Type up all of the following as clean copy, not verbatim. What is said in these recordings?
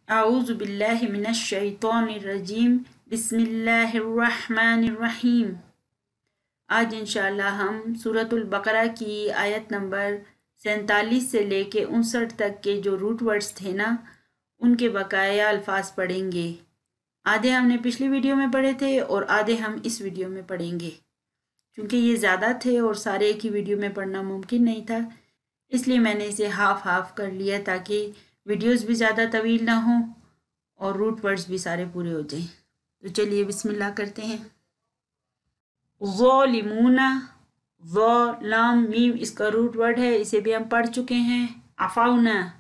अऊज़ु बिल्लाहि मिनश शैतानिर रजीम बिस्मिल्लाहिर्रहमानिर रहीम। आज इंशाअल्लाह हम सूरतुल बकरा की आयत नंबर 47 से लेके 59 तक के जो रूट वर्ड्स थे ना, उनके बकाया अल्फाज पढ़ेंगे। आधे हमने पिछली वीडियो में पढ़े थे और आधे हम इस वीडियो में पढ़ेंगे। क्योंकि ये ज़्यादा थे और सारे एक ही वीडियो में पढ़ना मुमकिन नहीं था, इसलिए मैंने इसे हाफ हाफ कर लिया ताकि वीडियोस भी ज़्यादा तवील ना हो और रूट वर्ड्स भी सारे पूरे हो जाएं। तो चलिए बिस्मिल्लाह करते हैं। ज़ालिमूना, ज़ लाम मीम इसका रूट वर्ड है, इसे भी हम पढ़ चुके हैं। अफ़ाउना,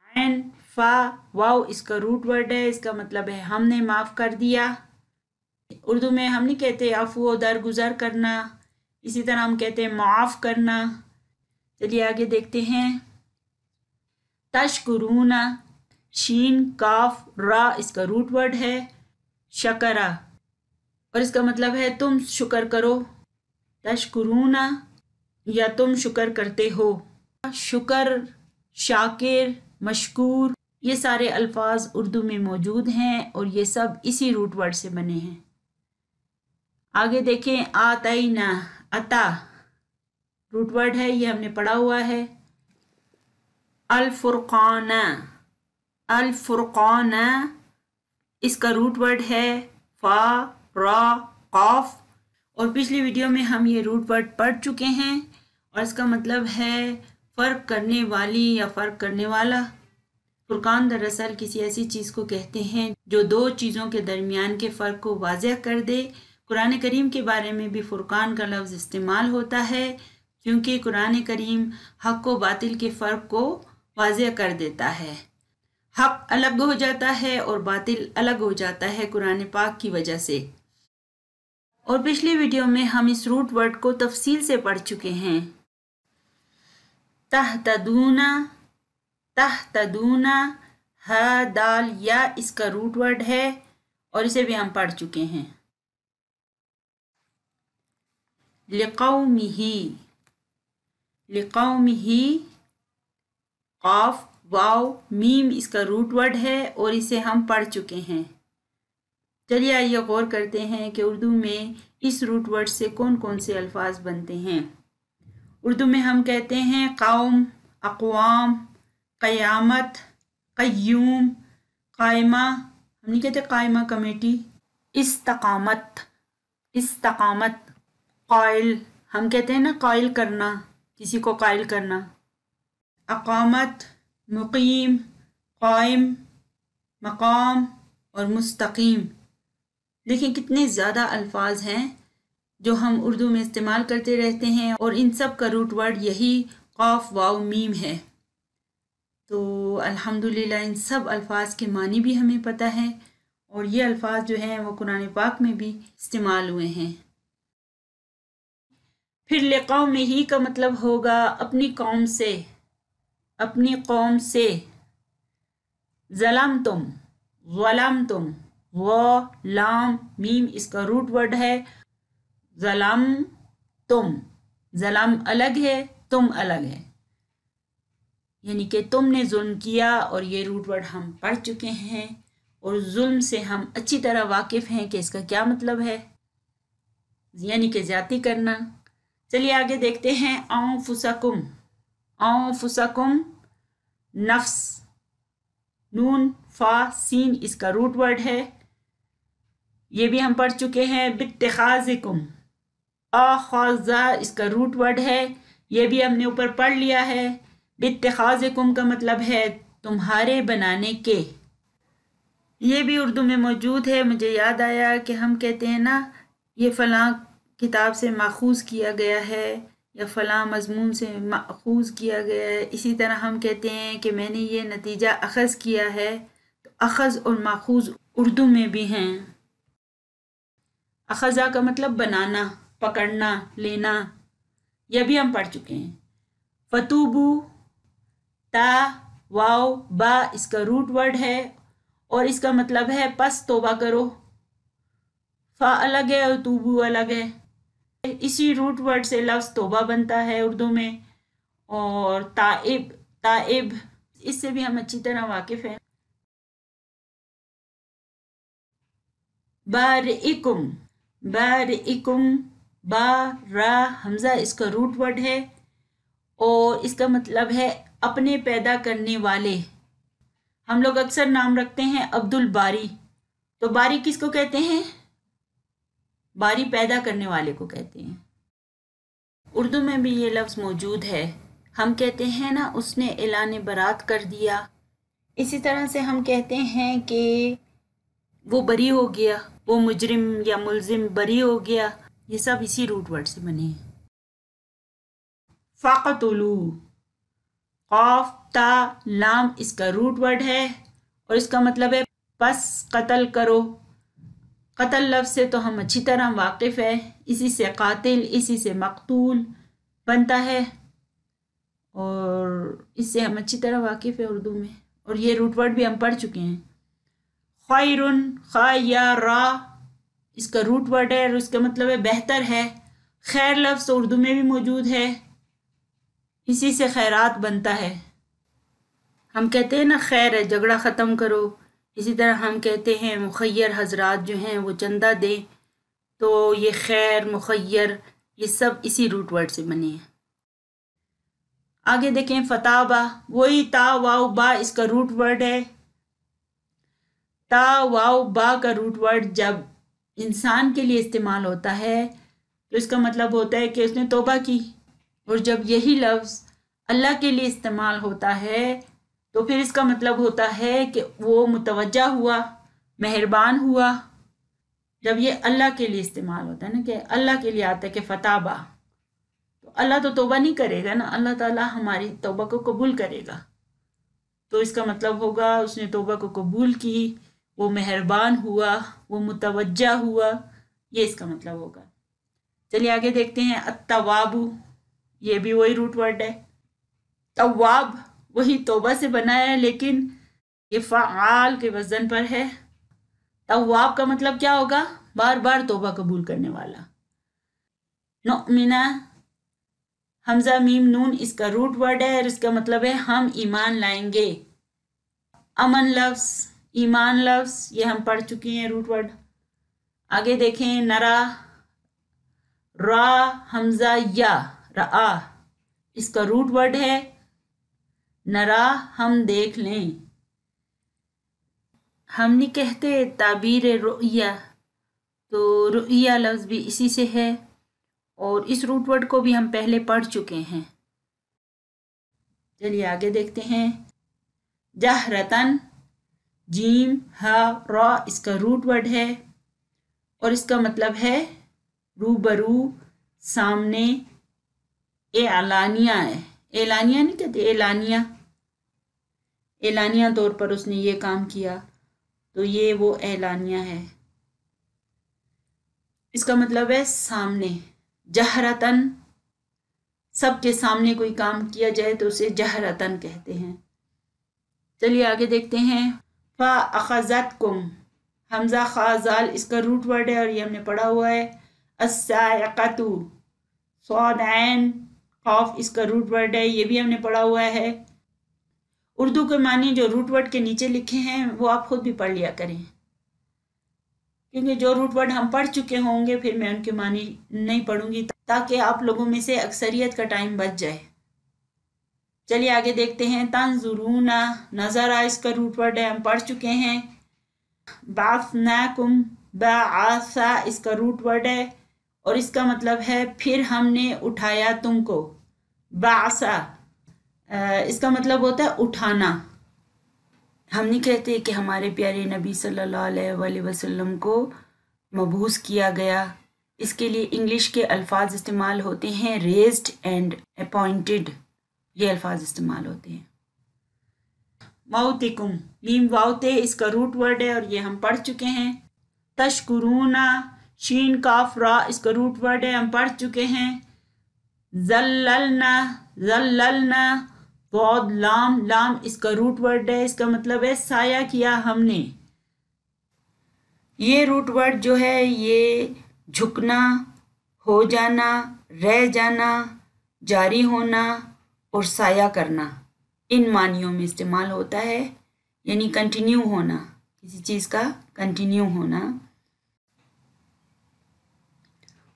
ऐन फा वाव इसका रूट वर्ड है, इसका मतलब है हमने माफ़ कर दिया। उर्दू में हम नहीं कहते अफ़ू दरगुजर करना, इसी तरह हम कहते हैं माफ़ करना। चलिए आगे देखते हैं। तशकुरूना, शीन काफ रा इसका रूट वर्ड है। शकरा, और इसका मतलब है तुम शुक्र करो। तशकुरूना या तुम शुक्र करते हो। शुक्र, शाकिर, मशकूर, ये सारे अल्फाज उर्दू में मौजूद हैं और ये सब इसी रूट वर्ड से बने हैं। आगे देखें। आतैना, अता रूट वर्ड है, ये हमने पढ़ा हुआ है। अल-फुरक़ाना, अल-फुरक़ाना इसका रूट वर्ड है फा रा काफ, और पिछली वीडियो में हम ये रूट वर्ड पढ़ चुके हैं और इसका मतलब है फ़र्क करने वाली या फ़र्क करने वाला। फुरकान दरअसल किसी ऐसी चीज़ को कहते हैं जो दो चीज़ों के दरमियान के फ़र्क को वाज़ेह कर दे। कुरान करीम के बारे में भी फुरकान का लफ्ज़ इस्तेमाल होता है, क्योंकि कुरान करीम हक़ व बातिल के फ़र्क को वाज़ेह कर देता है। हक़ अलग हो जाता है और बातिल अलग हो जाता है कुरान पाक की वजह से। और पिछली वीडियो में हम इस रूट वर्ड को तफसील से पढ़ चुके हैं। तहतदूना, तहतदूना हा दाल या इसका रूट वर्ड है और इसे भी हम पढ़ चुके हैं। लिक़ौमिही, लिक़ौमिही काफ वाव मीम इसका रूट वर्ड है और इसे हम पढ़ चुके हैं। चलिए आइए गौर करते हैं कि उर्दू में इस रूट वर्ड से कौन कौन से अल्फाज बनते हैं। उर्दू में हम कहते हैं कौम, अक़वाम, क़यामत, क़य्यूम, कायमा, हम नहीं कहते कायमा कमेटी। इस्तक़ामत, इस्तक़ामत, क़ाइल, हम कहते हैं ना क़ाइल करना, किसी को क़ाइल करना। अक़ामत, मुक़ीम, क़ाइम, मक़ाम और मुस्तक़ीम। देखिए कितने ज़्यादा अल्फाज हैं जो हम उर्दू में इस्तेमाल करते रहते हैं और इन सब का रूट वर्ड यही क़ाफ वाव मीम है। तो अल्हम्दुलिल्लाह इन सब अल्फाज के मानी भी हमें पता है और ये अल्फाज जो हैं वो कुरान पाक में भी इस्तेमाल हुए हैं। फिर लिक़ौमिही का मतलब होगा अपनी कौम से, अपनी कौम से। ज़लमतुम, ज़लमतुम, व लाम मीम इसका रूट वर्ड है। ज़लम तुम, ज़लम अलग है, तुम अलग है, यानी कि तुमने जुल्म किया, और ये रूट वर्ड हम पढ़ चुके हैं और जुल्म से हम अच्छी तरह वाकिफ़ हैं कि इसका क्या मतलब है, यानी कि ज़्यादती करना। चलिए आगे देखते हैं। औफुसकुम, औफुसकुम नफ्स, नून फा सीन इसका रूट वर्ड है, ये भी हम पढ़ चुके हैं। बित्तिखाज़िकुम, आख़ाज़ा इसका रूट वर्ड है, ये भी हमने ऊपर पढ़ लिया है। बित्तिखाज़िकुम का मतलब है तुम्हारे बनाने के, ये भी उर्दू में मौजूद है। मुझे याद आया कि हम कहते हैं ना ये फ़लाँ किताब से माखूज़ किया गया है या फ़लाँ मज़मून से माखूज़ किया गया है, इसी तरह हम कहते हैं कि मैंने ये नतीजा अख़ज़ किया है। तो अख़ज़ और माखूज़ उर्दू में भी हैं। अख़ज़ा का मतलब बनाना, पकड़ना, लेना, यह भी हम पढ़ चुके हैं। फ़तूबू, ता वाव बा इसका रूट वर्ड है और इसका मतलब है पस तौबा करो। फ़ा अलग है और तूबू अलग है। इसी रूट वर्ड से लफ्ज़ तौबा बनता है उर्दू में। और ताइब, ताइब इससे भी हम अच्छी तरह वाकिफ़ हैं। बारिकुम, बारिकुम, बा रा हमज़ा इसका रूट वर्ड है और इसका मतलब है अपने पैदा करने वाले। हम लोग अक्सर नाम रखते हैं अब्दुल बारी, तो बारी किसको कहते हैं? बारी पैदा करने वाले को कहते हैं। उर्दू में भी ये लफ्ज़ मौजूद है। हम कहते हैं ना उसने ऐलान बरात कर दिया, इसी तरह से हम कहते हैं कि वो बरी हो गया, वो मुजरिम या मुलजिम बरी हो गया। ये सब इसी रूट वर्ड से बने हैं। फ़क़तुलू, क़ाफ़ ता लाम इसका रूट वर्ड है और इसका मतलब है बस कत्ल करो। कत्ल लफ्ज़ से तो हम अच्छी तरह वाकिफ़ है, इसी से कातिल, इसी से मकतूल बनता है और इससे हम अच्छी तरह वाकिफ़ है उर्दू में, और ये रूट वर्ड भी हम पढ़ चुके हैं। खैरुन, खा या रा इसका रूट वर्ड है और इसका मतलब है बेहतर है। खैर लफ्ज़ तो उर्दू में भी मौजूद है, इसी से खैरात बनता है। हम कहते हैं ना खैर है झगड़ा ख़त्म करो, इसी तरह हम कहते हैं मुखय्यर हजरात जो हैं वो चंदा दें, तो ये खैर मुखय्यर ये सब इसी रूट वर्ड से बने हैं। आगे देखें फताबा, वही ता वाव बा इसका रूट वर्ड है। ता वाव बा का रूट वर्ड जब इंसान के लिए इस्तेमाल होता है तो इसका मतलब होता है कि उसने तौबा की, और जब यही लफ्ज़ अल्लाह के लिए इस्तेमाल होता है तो फिर इसका मतलब होता है कि वो मुतवज्जा हुआ, मेहरबान हुआ। जब ये अल्लाह के लिए इस्तेमाल होता है ना, कि अल्लाह के लिए आता है कि फताबा, तो अल्लाह तो तौबा नहीं करेगा ना, अल्लाह ताला हमारी तौबा को कबूल करेगा, तो इसका मतलब होगा उसने तौबा को कबूल की, वो मेहरबान हुआ, वो मुतवज्जा हुआ, ये इसका मतलब होगा। चलिए आगे देखते हैं। अत्तवाबु, ये भी वही रूट वर्ड है। तवाब वही तौबा से बना है लेकिन ये फ़आल के वज़न पर है। तवाब का मतलब क्या होगा? बार बार तौबा कबूल करने वाला। नुमिना, हमज़ा मीम नून इसका रूट वर्ड है और इसका मतलब है हम ईमान लाएंगे। अमन लफ्ज़, ईमान लफ्ज़ ये हम पढ़ चुके हैं रूट वर्ड। आगे देखें। नरा, रा हमज़ा या रा इसका रूट वर्ड है। नरा हम देख लें। हम नहीं कहते ताबीर रुइया, तो रुइया लफ्ज़ भी इसी से है और इस रूट वर्ड को भी हम पहले पढ़ चुके हैं। चलिए आगे देखते हैं। जहरतन, जीम हा रा इसका रूट वर्ड है और इसका मतलब है रूबरू, सामने। एलानिया है, एलानिया नहीं कहते, एलानिया, एलानिया तौर पर उसने ये काम किया, तो ये वो एलानिया है। इसका मतलब है सामने। जहरतन, सबके सामने कोई काम किया जाए तो उसे जहरतन कहते हैं। चलिए आगे देखते हैं। फ़ा अख़ज़तकुम, हमज़ा ख़ाज़ाल इसका रूट वर्ड है और ये हमने पढ़ा हुआ है। अस्साइक़तु, सौद ऐन क़ाफ़ इसका रूट वर्ड है, ये भी हमने पढ़ा हुआ है। उर्दू के मानी जो रूट वर्ड के नीचे लिखे हैं वो आप खुद भी पढ़ लिया करें, क्योंकि जो रूट वर्ड हम पढ़ चुके होंगे फिर मैं उनके मानी नहीं पढ़ूंगी, ताकि आप लोगों में से अक्सरियत का टाइम बच जाए। चलिए आगे देखते हैं। तंजुरूना, नज़रा इसका रूट वर्ड है, हम पढ़ चुके हैं। बासनाकुम, बासा इसका रूट वर्ड है और इसका मतलब है फिर हमने उठाया तुमको। बासा इसका मतलब होता है उठाना। हम नहीं कहते कि हमारे प्यारे नबी सल्लल्लाहु अलैहि वसल्लम को मबूस किया गया, इसके लिए इंग्लिश के अल्फाज इस्तेमाल होते हैं, रेज्ड एंड अपॉइंटेड, ये अल्फाज इस्तेमाल होते हैं। मौतिकुम, मीम वाउते इसका रूट वर्ड है और ये हम पढ़ चुके हैं। तशकुरूना, शीन काफ रा इसका रूट वर्ड है, हम पढ़ चुके हैं। ज़ल्ललना, ज़ल्ललना बहुत लाम, लाम इसका रूट वर्ड है, इसका मतलब है साया किया हमने। ये रूट वर्ड जो है ये झुकना, हो जाना, रह जाना, जारी होना और साया करना, इन मानियों में इस्तेमाल होता है, यानी कंटिन्यू होना, किसी चीज़ का कंटिन्यू होना।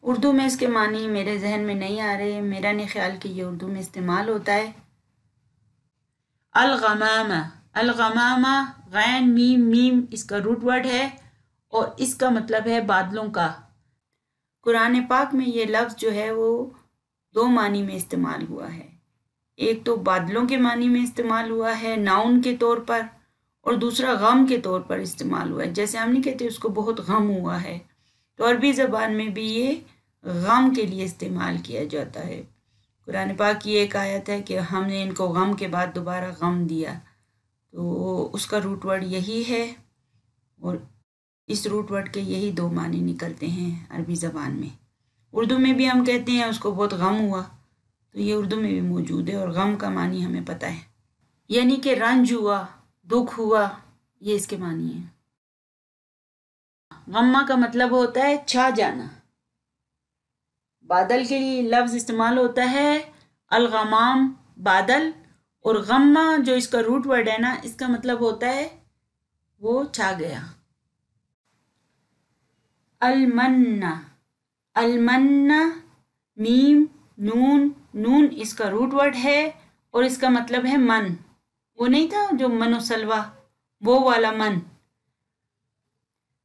اردو میں اس کے معنی میرے ذہن میں نہیں آ رہے، میرا نہیں خیال کہ یہ اردو میں استعمال ہوتا ہے۔ الغمامہ، الغمامہ غین میم میم اس کا روٹ ورڈ ہے اور اس کا مطلب ہے بادلوں کا۔ قرآن پاک میں یہ لفظ جو ہے وہ دو معنی میں استعمال ہوا ہے، ایک تو بادلوں کے معنی میں استعمال ہوا ہے ناؤن کے طور پر، اور دوسرا غم کے طور پر استعمال ہوا ہے، جیسے ہم نہیں کہتے اس کو بہت غم ہوا ہے، تو عربی زبان میں بھی یہ غم کے لیے استعمال کیا جاتا ہے۔ قرآن پاک کی ایک آیت ہے کہ ہم نے ان کو غم کے بعد دوبارہ غم دیا، تو اس کا روٹ ورڈ یہی ہے، اور اس روٹ ورڈ کے یہی دو معنی نکلتے ہیں عربی زبان میں۔ اردو میں بھی ہم کہتے ہیں اس کو بہت غم ہوا، تو یہ اردو میں بھی موجود ہے، اور غم کا معنی ہمیں پتہ ہے، یعنی کہ رنج ہوا، دکھ ہوا، یہ اس کے معنی ہے۔ غمہ کا مطلب ہوتا ہے چھا جانا۔ بادل کے لیے لفظ استعمال ہوتا ہے الغمام بادل، اور غمہ جو اس کا روٹ ورڈ ہے نا، اس کا مطلب ہوتا ہے وہ چھا گیا۔ المنہ، المنہ میم نون، نون اس کا روٹ ورڈ ہے اور اس کا مطلب ہے من، وہ نہیں تھا جو من و سلوہ، وہ والا من۔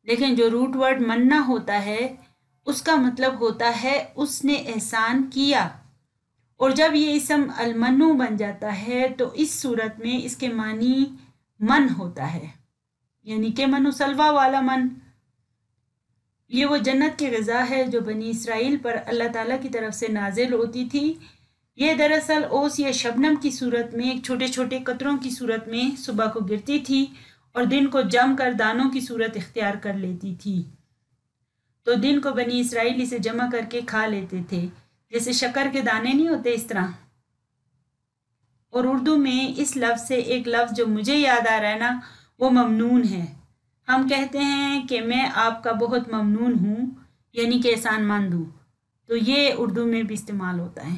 لیکن جو روٹ ورڈ مننا ہوتا ہے اس کا مطلب ہوتا ہے اس نے احسان کیا، اور جب یہ اسم المنو بن جاتا ہے تو اس صورت میں اس کے معنی من ہوتا ہے، یعنی کہ من و سلوہ والا من۔ یہ وہ جنت کی غذا ہے جو بنی اسرائیل پر اللہ تعالیٰ کی طرف سے نازل ہوتی تھی۔ یہ دراصل اوس یا شبنم کی صورت میں، ایک چھوٹے چھوٹے قطروں کی صورت میں صبح کو گرتی تھی اور دن کو جم کر دانوں کی صورت اختیار کر لیتی تھی، تو دن کو بنی اسرائیل اسے جمع کر کے کھا لیتے تھے، جیسے شکر کے دانے نہیں ہوتے اس طرح۔ اور اردو میں اس لفظ سے ایک لفظ جو مجھے یاد آ رہا ہے نا، وہ ممنون ہے۔ ہم کہتے ہیں کہ میں آپ کا بہت ممنون ہوں، یعنی کہ احسان مند ہوں، تو یہ اردو میں بھی استعمال ہوتا ہے۔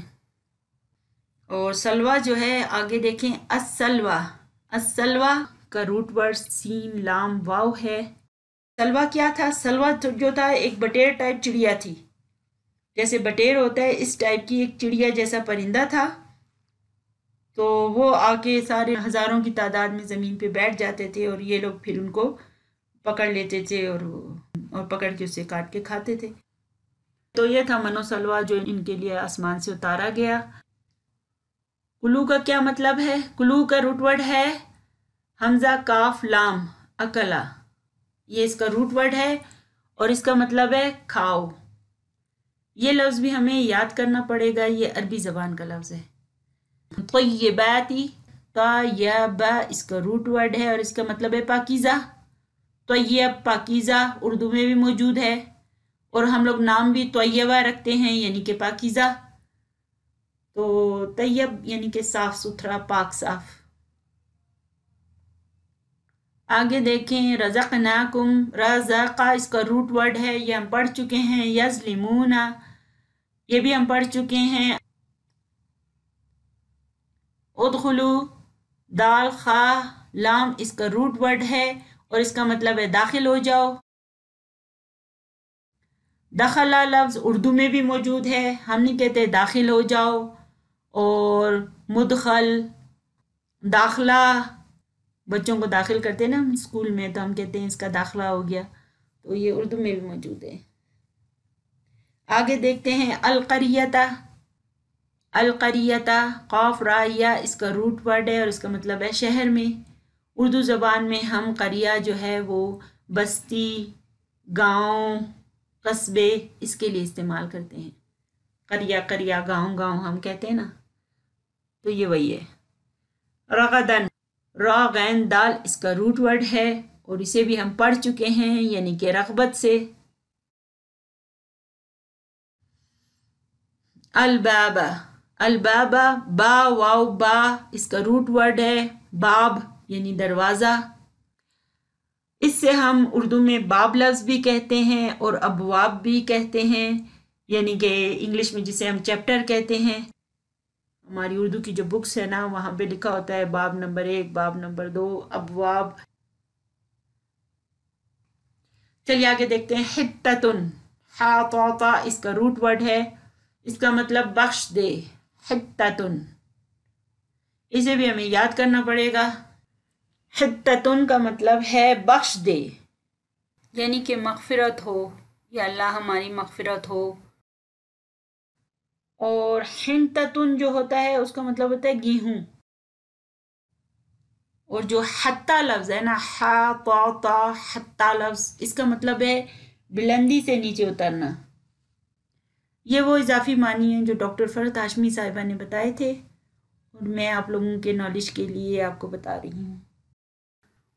اور سلوہ جو ہے آگے دیکھیں، السلوہ، السلوہ کا روٹ ورڈ سین لام واو ہے۔ سلوہ کیا تھا؟ سلوہ جو تھا ایک بٹیر ٹائپ چڑیا تھی، جیسے بٹیر ہوتا ہے اس ٹائپ کی ایک چڑیا جیسا پرندہ تھا، تو وہ آ کے سارے ہزاروں کی تعداد میں زمین پہ بیٹھ جاتے تھے اور یہ لوگ پھر ان کو پکڑ لیتے تھے اور پکڑ کے اسے کاٹ کے کھاتے تھے۔ تو یہ تھا منو سلوہ جو ان کے لیے آسمان سے اتارا گیا۔ کلو کا کیا مطلب ہے؟ کلو کا روٹ ورڈ ہے حمزہ کاف لام اکلا، یہ اس کا روٹ ورڈ ہے اور اس کا مطلب ہے کھاؤ۔ یہ لفظ بھی ہمیں یاد کرنا پڑے گا، یہ عربی زبان کا لفظ ہے۔ طیباتی، طیبہ اس کا روٹ ورڈ ہے اور اس کا مطلب ہے پاکیزہ۔ طیب پاکیزہ اردو میں بھی موجود ہے، اور ہم لوگ نام بھی طیبہ رکھتے ہیں یعنی کہ پاکیزہ، تو طیب یعنی کہ صاف ستھرا، پاک صاف۔ آگے دیکھیں رزقناکم، رزقا اس کا روٹ ورڈ ہے، یہ ہم پڑھ چکے ہیں۔ یظلمون یہ بھی ہم پڑھ چکے ہیں۔ ادخلو دال خا لام اس کا روٹ ورڈ ہے اور اس کا مطلب ہے داخل ہو جاؤ۔ دخلا لفظ اردو میں بھی موجود ہے، ہم نہیں کہتے داخل ہو جاؤ، اور مدخل، داخلہ، بچوں کو داخل کرتے ہیں نا اسکول میں تو ہم کہتے ہیں اس کا داخلہ ہو گیا، تو یہ اردو میں بھی موجود ہے۔ آگے دیکھتے ہیں القریتہ، القریتہ قاف را یا اس کا روٹ ورڈ ہے اور اس کا مطلب ہے شہر میں۔ اردو زبان میں ہم قریہ جو ہے وہ بستی، گاؤں، قصبے اس کے لیے استعمال کرتے ہیں۔ قریہ قریہ، گاؤں گاؤں ہم کہتے ہیں نا، تو یہ وہی ہے۔ رغدن، را غین دال اس کا روٹ ورڈ ہے اور اسے بھی ہم پڑھ چکے ہیں، یعنی کہ رغبت سے۔ البابہ، البابہ با واو با اس کا روٹ ورڈ ہے، باب یعنی دروازہ۔ اس سے ہم اردو میں باب لفظ بھی کہتے ہیں اور ابواب بھی کہتے ہیں، یعنی کہ انگلش میں جسے ہم چیپٹر کہتے ہیں۔ ہماری اردو کی جو بکس ہے نا وہاں پہ لکھا ہوتا ہے باب نمبر 1، باب نمبر 2، ابواب۔ چلیے آگے دیکھتے ہیں حتتن، हातौता इसका रूट वर्ड है, इसका मतलब बख्श दे, हित्ततुन, इसे भी हमें याद करना पड़ेगा। हित्ततुन का मतलब है बख्श दे, यानी कि मग़फ़िरत हो या अल्लाह हमारी मग़फ़िरत हो। और हिंततुन जो होता है उसका मतलब होता है गेहूँ। और जो हत्ता लफ्ज़ है ना, हातौता हत्ता लफ्ज़, इसका मतलब है बुलंदी से नीचे उतरना। ये वो इजाफी मानी हैं जो डॉक्टर फ़रहत हाशमी साहिबा ने बताए थे और मैं आप लोगों के नॉलेज के लिए आपको बता रही हूँ।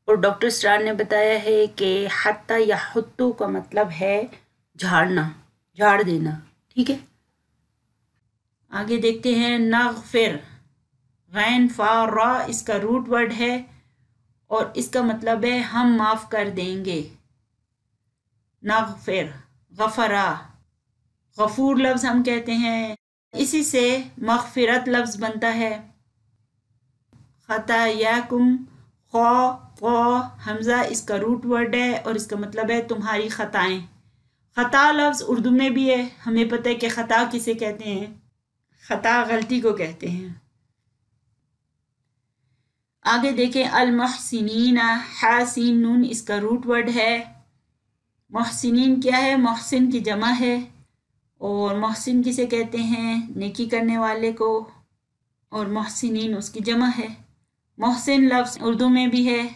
और डॉक्टर स्टार ने बताया है कि हत्ता या हुत्तू का मतलब है झाड़ना, झाड़ देना। ठीक है, आगे देखते हैं। नग़फ़िर, गैन फा रा इसका रूट वर्ड है और इसका मतलब है हम माफ़ कर देंगे। नग़फ़िर, गफ़रा, गफ़ूर लफ्ज़ हम कहते हैं, इसी से मग़फ़िरत लफ्ज़ बनता है। ख़तायाकुम, ख़ौ हमज़ा इसका रूट वर्ड है और इसका मतलब है तुम्हारी ख़ताएँ। ख़ता लफ्ज़ उर्दू में भी है, हमें पता है कि ख़ता किसे कहते हैं, ख़ता गलती को कहते हैं। आगे देखें। अल मुहसिनीना, हासीन नून इसका रूट वर्ड है। मुहसिनीन क्या है? मुहसिन की जमा है और मुहसिन किसे कहते हैं? नेकी करने वाले को, और मुहसिनीन उसकी जमा है। मुहसिन लफ्ज़ उर्दू में भी है,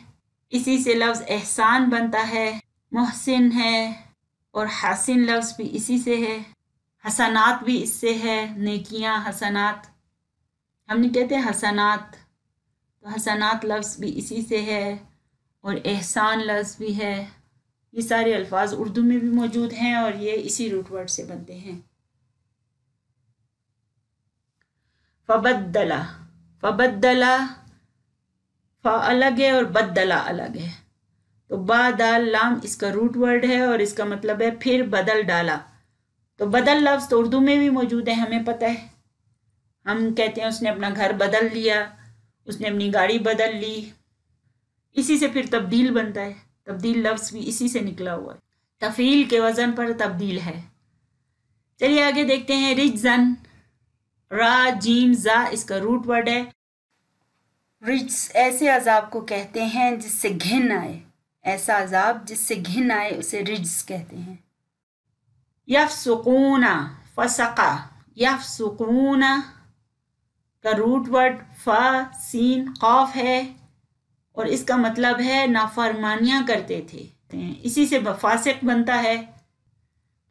इसी से लफ्ज़ एहसान बनता है, मुहसिन है। और हासिन लफ्ज़ भी इसी से है, हसनात भी इससे है, नेकियां हसनात, हम नहीं कहते हसनात, तो हसनात लफ्ज़ भी इसी से है और एहसान लफ्ज़ भी है। ये सारे अल्फाज उर्दू में भी मौजूद हैं और ये इसी रूट वर्ड से बनते हैं। फ़बद्दला, फ़बद्दला फ़ा अलग है और बद्दला अलग है, तो बा दाल लाम इसका रूट वर्ड है और इसका मतलब है फिर बदल डाला। तो बदल लफ्ज़ तो उर्दू में भी मौजूद है, हमें पता है, हम कहते हैं उसने अपना घर बदल लिया, उसने अपनी गाड़ी बदल ली, इसी से फिर तब्दील बनता है। तब्दील लफ्ज़ भी इसी से निकला हुआ है, तफ़ील के वज़न पर तब्दील है। चलिए आगे देखते हैं। रिजन, रा जीम जा इसका रूट वर्ड है। रिज्स ऐसे अजाब को कहते हैं जिससे घिन आए, ऐसा अजाब जिससे घिन आए उसे रिज्स कहते हैं। यफ़सुकूना, फसका, यफ़सुकूना का रूट वर्ड फ़ा सीन क़ाफ है और इसका मतलब है नाफरमानियाँ करते थे, इसी से फासिक बनता है।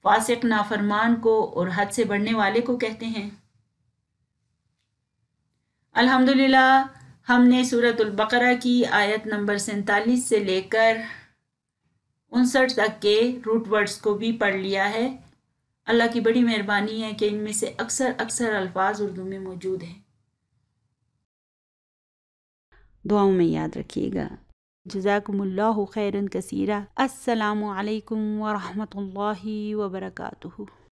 फासिक नाफरमान को और हद से बढ़ने वाले को कहते हैं। अल्हम्दुलिल्लाह हमने सूरतुल बकरा की आयत नंबर 47 से लेकर 59 तक के रूट वर्ड्स को भी पढ़ लिया है। अल्लाह की बड़ी मेहरबानी है कि इनमें से अक्सर अल्फाज उर्दू में मौजूद हैं। दुआओं में याद रखिएगा। जज़ाकुमुल्लाहु खैरन कसीरा। अस्सलामु अलैकुम व रहमतुल्लाहि व बरकातुहू।